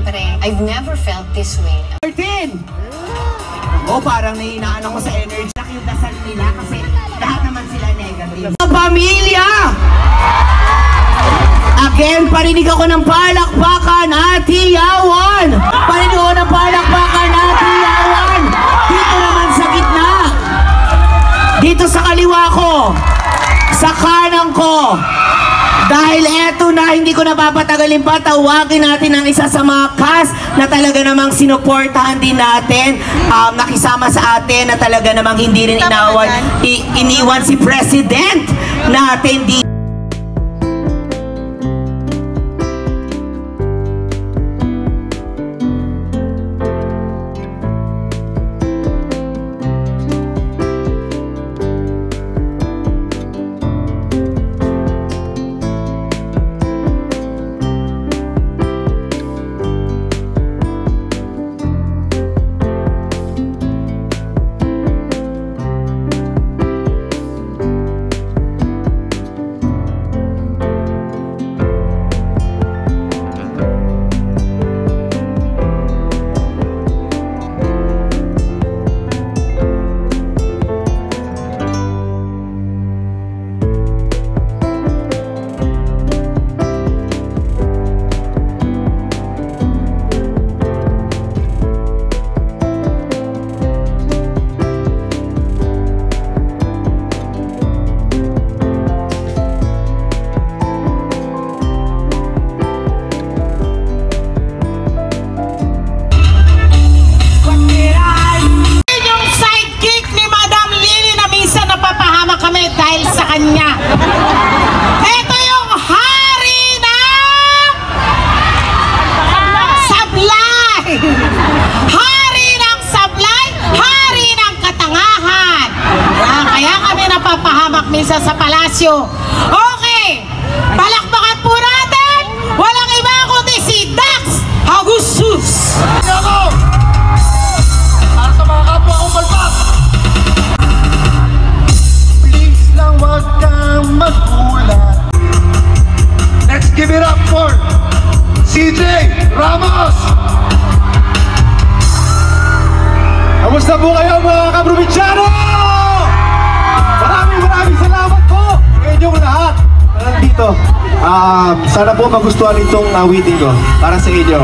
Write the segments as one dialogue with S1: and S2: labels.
S1: syempre, I've never felt this way.
S2: Martin! Parang nahinaan ako sa energy. Yung dasal nila kasi lahat naman sila negative. Pamilya! Again, parinig ako ng palakpakan at hiyawan! Parinig ako ng palakpakan at hiyawan! Dito naman sa gitna! Dito sa kaliwa ko! Sa kanan ko! Dahil eto na, hindi ko napapatagalin pa, tawagin natin ang isa sa mga cast na talaga namang sinuportahan din natin, nakisama sa atin na talaga namang hindi rin iniwan si President natin.
S3: Dahil sa kanya. Ito yung hari ng sablay. Hari ng sablay, hari ng katangahan. Kaya kami napapahamak minsan sa palasyo. Okay, palakpakan po natin. Walang iba kundi si Dax Agusus.
S4: Para sa mga kapwa kong palpak. Huwag kang magulat. Let's give it up for CJ Ramos! Kamusta po kayo mga kaprovinsyano? Maraming salamat po sa inyong lahat na nandito. Sana po magustuhan itong awitin ko para sa inyo.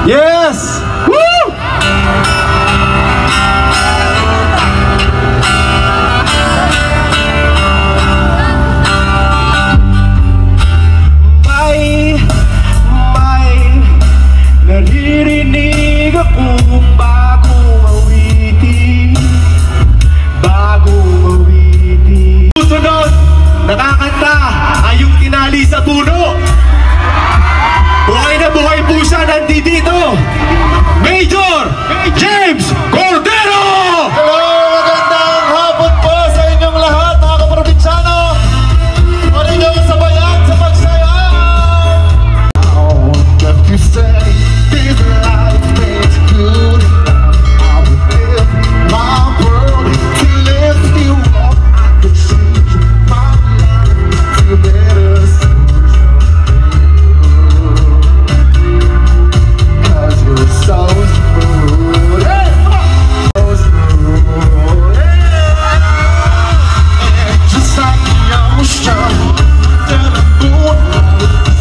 S4: Yes! Woo! Naririnig akong bagong awitin. Susunod, nakakanta ay yung tinali sa puno. Buhay na buhay po siya, nandito Major James Cordero! Hello, magandang hapon po sa inyong lahat mga kaprobinsyano. Marinig sa bayan sa pagsayaw. I want to say this life is good. I will live my world to lift you up. I could change my life to better suit you. 'Cause you're so smooth. Hey, so smooth. Yeah. Just like the ocean, then the moon,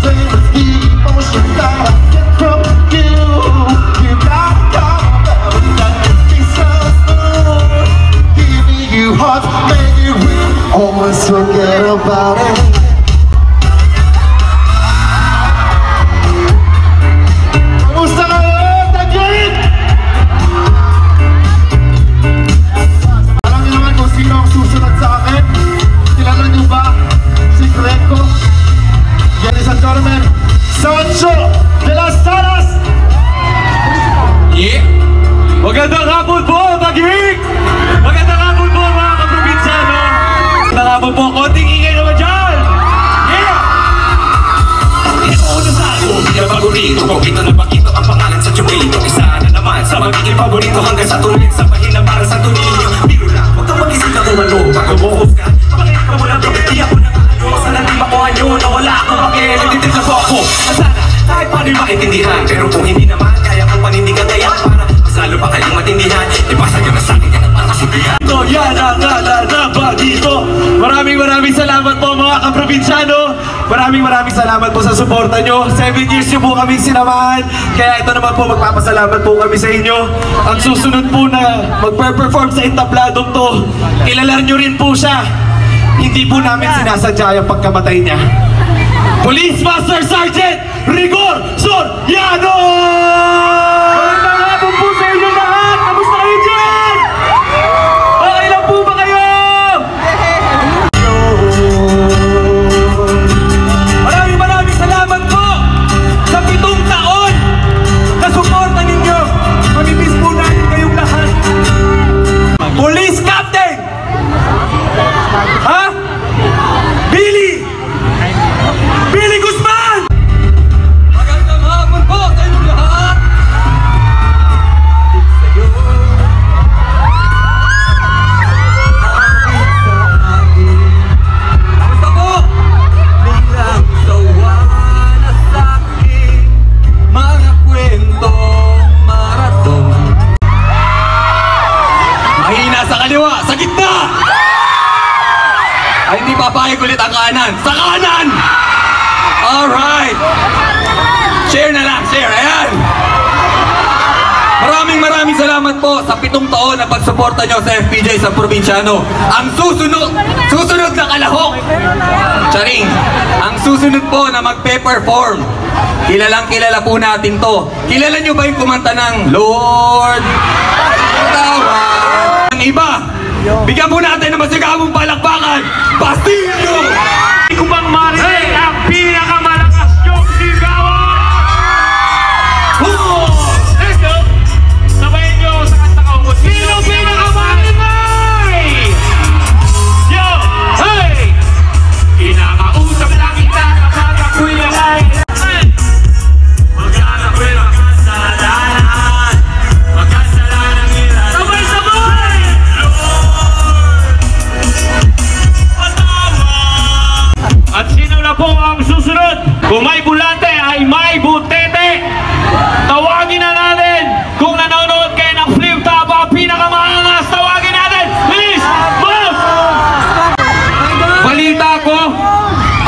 S4: same as the emotion that I get from you. You got be so smooth. Giving you heart, make it real. Almost forget about it. Kamusta kayo? Taglit! Alam niyo naman kung sino ang susunod sa akin? Kilala niyo ba si Greco? Ladies and gentlemen, Sancho de las Salas!
S5: Yeah! Magandang hapon po, Taguig! Magandang hapon po, mga kaprobinsyano! Magandang hapon po, konting ingay naman dyan! Yeah! Ito na sa ako, pinapagurito ko, kita na pakito ang pangalan sa Chumito. Isa na naman sa magiging paborito hanggang sa tuloy sa pahina para sa tuloy. Biro lang, huwag kang mag-isip na kumano, pag umuhos ka, bakit ka mo lang, di ako na ano.
S6: maintindihan. Pero kung hindi naman, kaya kong panindigan kaya para mas lalo pa kayong matindihan. Ipasa nyo na sa akin yan ang pangasibihan.
S5: Yan ang nalalaban dito. Maraming salamat po mga kaprobinsyano. Maraming salamat po sa suporta nyo. 7 years nyo po kaming sinamahan. Kaya ito naman po, magpapasalamat po kami sa inyo. Ang susunod po na magpe-perform sa entabladong to, kilala nyo rin po siya. Hindi po namin sinasadya yung pagkamatay niya. Police Master Sergeant Rigor Soriano! Magandang hapon po sa inyo lahat! Kamusta kayo dyan? Okay lang po ba kayo? Maraming salamat po sa 7 taon na suporta ninyo. Mamimiss po natin kayong lahat. Police Captain! Ha? Billy Guzman! Magandang hapon po sa inyo lahat! Sa'yo kamusta po? Bilang sawa na sa'kin mga kwentong marathon. Mahina sa kaliwa, sa gitna! Ay, hindi papayag ulit ang kanan. Sa kanan! Alright! Share na lang, share. Ayan! Maraming salamat po sa 7 taon na pagsuporta nyo sa FPJ sa Probinsyano. Ang susunod na kalahok! Charing! Ang susunod po na magpe-perform. Kilala po natin to. Kilala nyo ba yung kumanta ng Lord? Tawad! Ang iba! Bigyan po natin ng masigabong palakpakan, Bastilyo! Hindi ko bang marinig ang pinakamalakas yung sigawan? Let's go! Sabayin nyo sa kanta ko kung sino pinakamaingay! Yo! Hey! Kinakausap lang kita kapag ako'y lalay. Maghanap ko lang kasalanan, magkasalanan nila. Sabay-sabay! At sino na po ang susunod? Kung may bulate ay may butete. Tawagin na natin. Kung nanonood kayo ng Flip Tapa, pinakamaangas, tawagin natin. Please, move! Balita ko,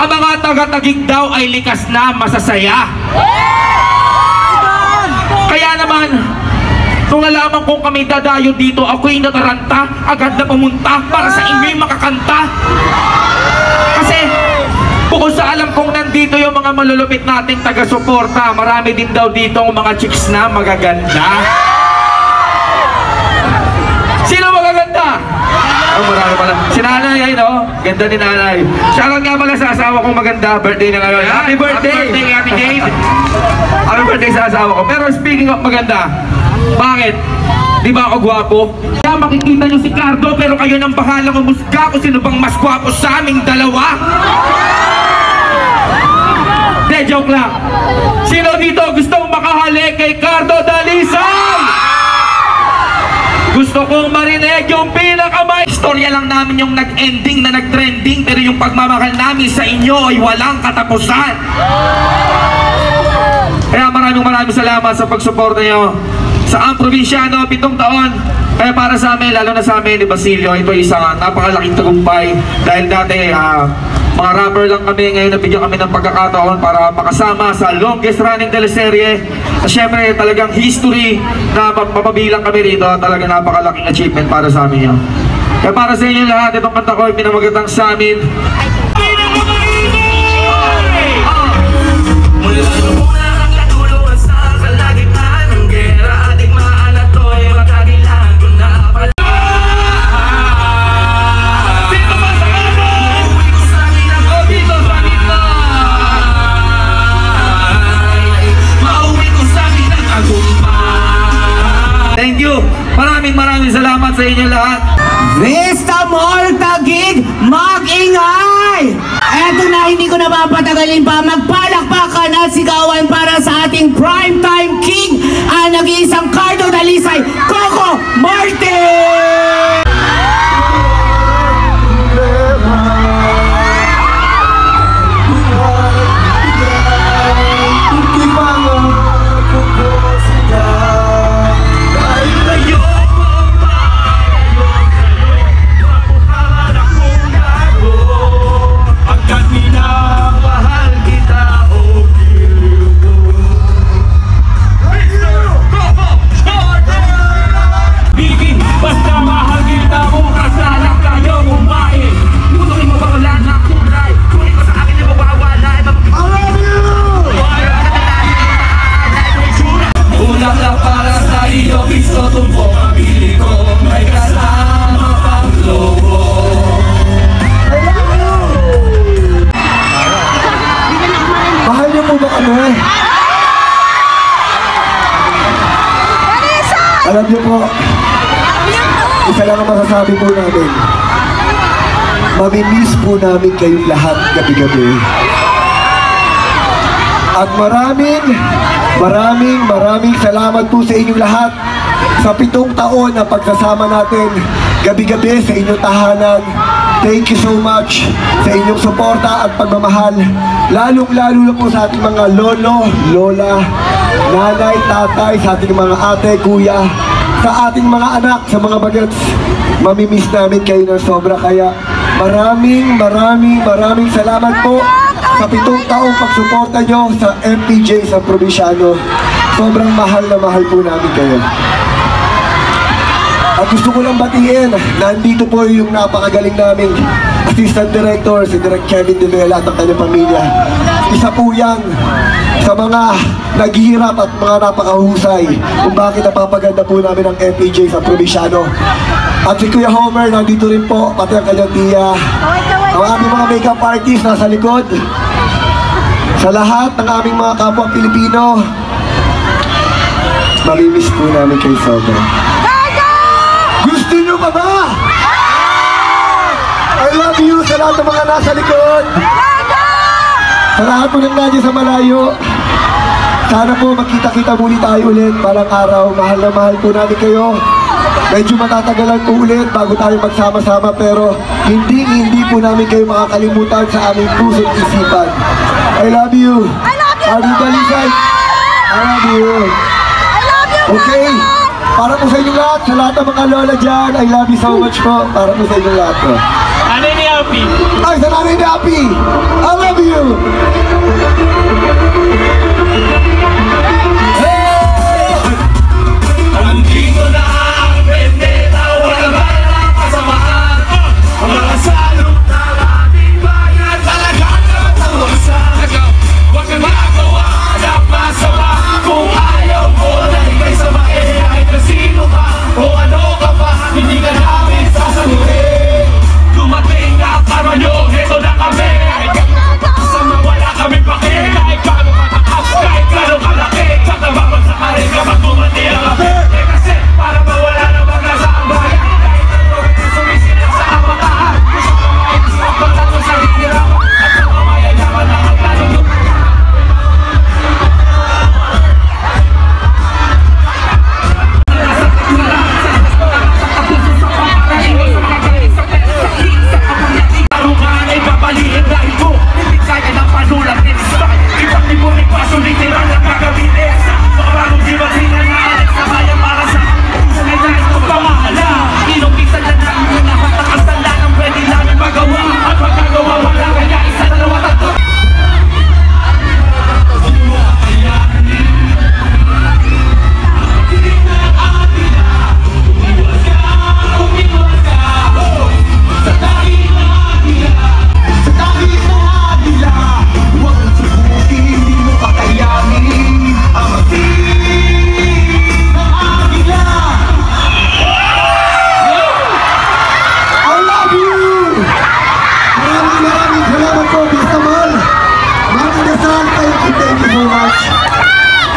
S5: ang mga taga-Taguig daw ay likas na masasaya. Kaya naman, nung nalaman kong kami dadayo dito, ako'y nataranta, agad na pumunta para sa inyo'y makakanta. Kasi, bukod sa alam kong nandito yung mga malulupit nating taga-suporta, marami din daw dito ang mga chicks na magaganda. Sino magaganda? Oh, marami pala. Si nanay ay, no? Ganda ni nanay. Shoutout nga pala sa asawa kong maganda. Birthday na ngayon. Happy birthday! Happy birthday, Ate Jade! Happy birthday sa asawa ko. Pero speaking of maganda, bakit? Di ba ako gwapo? Kaya makikita nyo si Cardo, pero kayo nang bahalang umusga kung sino bang mas gwapo sa aming dalawa. De, joke lang. Sino dito gustong makahalik kay Cardo Dalisay? Gusto kong marinig yung pinakamay. Istorya lang namin yung nag-ending na nag-trending, pero yung pagmamahal namin sa inyo ay walang katapusan. Kaya maraming salamat sa pagsuporta nyo sa Ang Probinsyano, 7 taon. Kaya para sa amin, lalo na sa amin ni Basilio, ito isang napakalaking tagumpay. Dahil dati, mga rapper lang kami, ngayon nabigyan kami ng pagkakataon para makasama sa longest running teleserye. Siyempre, talagang history na mapabilang kami rito. Talagang napakalaking achievement para sa amin yan. Kaya para sa inyo lahat, itong kanta ko ay pinamagatang sa amin. Thank you! Maraming salamat sa inyo lahat!
S2: Vista Mall Taguig, mag-ingay! Eto na, hindi ko na papatagalin pa. Magpalakpakan at sigawan para sa ating primetime king, ang nag-iisang Cardo Dalisay, Coco Martin!
S4: Kung
S7: Alam niyo po, isa lang ang masasabi po namin. Mamimiss po namin kayong lahat gabi-gabi. At maraming salamat po sa inyong lahat sa 7 taon na pagsasama natin gabi-gabi sa inyong tahanan. Thank you so much sa inyong suporta at pagmamahal. Lalong-lalo na po sa ating mga lolo, lola, nanay, tatay, sa ating mga ate, kuya, sa ating mga anak, sa mga bagets. Mamimiss namin kayo ng sobra, kaya maraming salamat po sa 7 taong pagsuporta nyo sa MPJ sa Probinsyano. Sobrang mahal na mahal po namin kayo. At gusto ko lang batiin, nandito po yung napakagaling naming Assistant Director, si Direk Kevin De Vela at ang kanyang pamilya. Isa po yan sa mga naghihirap at mga napakahusay kung bakit napapaganda po namin ang MPJ sa Probinsyano. At si Kuya Homer nandito rin po, pati ang kanyang tiya. Ang aming mga makeup artist nasa likod. Sa lahat ng aming mga kapwa Pilipino, mamimiss po namin kayo sobra. Gusto nyo pa ba? I love you sa lahat ng mga nasa likod. Sa lahat po ng nandiyan sa malayo. Sana po magkita-kita muli tayo ulit balang araw. Mahal na mahal po namin kayo. Medyo matatagalan po ulit bago tayo magsama-sama, pero hindi po namin kayo makakalimutan sa aming puso't isipan. I love you. Arnie Balisay. I love you. Okay. Para po sa inyong lahat, sa lahat ng mga lola dyan, I love you so much po. Para po sa inyong lahat po.
S5: Nanay ni Happy.
S7: Ay, sa nanay ni Happy. I love you.
S6: Nandito na ang vendetta, wala ba na kasamaan? Ang mga salot na ating bayan, talaga naman ang wasak. Huwag kang magawa na masama, kung ayaw mo na ikay sama, ay kasino ka o ano ka pa, hindi ka namin sasaluhin. Dumating na para nyo, heto na kami. Sama wala kami pake, kahit gano'ng katakas, kahit gano'ng kalaki, tsaka babag sa karin kapag bumati ang kape. Kasi para mawala na mag-asa ang bayan, kahit ano, sumisilip sa kapatahan. Gusto ko kahit isang pagtato sa hirap, at sa mamayayaman na ang plano nyo. Tarukan ay papalihin dahil ko hindi kaya ng panulat ni Style. Ibang di mo rin paso literal na gagamitin sa mga bagong dibatingan na alit sa bayan para sa isa na dahil ng pamahala. Inupisan na namin lahat ng kasala ng pwede namin magawa at magagawa wala kaya isa, dalawa, tatlo.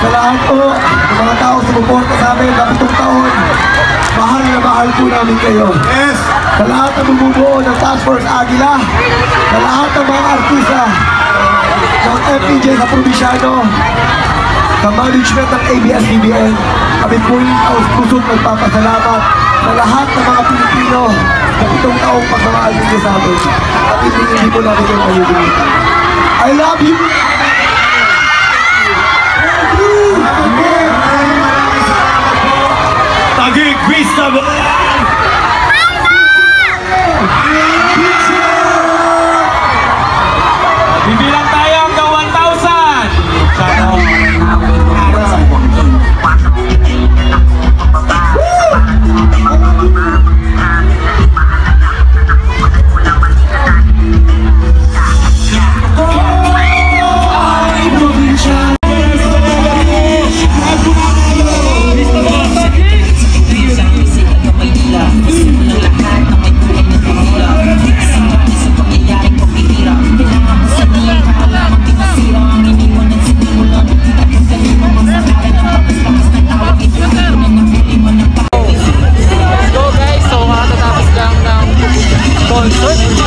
S7: Sa lahat po, ng mga tao sumuporta sa amin na 7 taon, mahal na mahal po namin kayo.
S4: Yes!
S7: Sa lahat ng bumubuo ng Task Force Aguila, sa lahat ng mga artista ng MPJ sa Probinsyano, sa management ng ABS-CBN, kami po yung taos-pusot nagpapasalamat sa lahat ng mga Pilipino sa 7 taong pagmamahal ninyo sa amin. At hindi po namin yung malilimutan. I love you!
S5: Taguig Vista Bayan! Bibilang tayo hanggang 1,000! Sana ako. sponsor.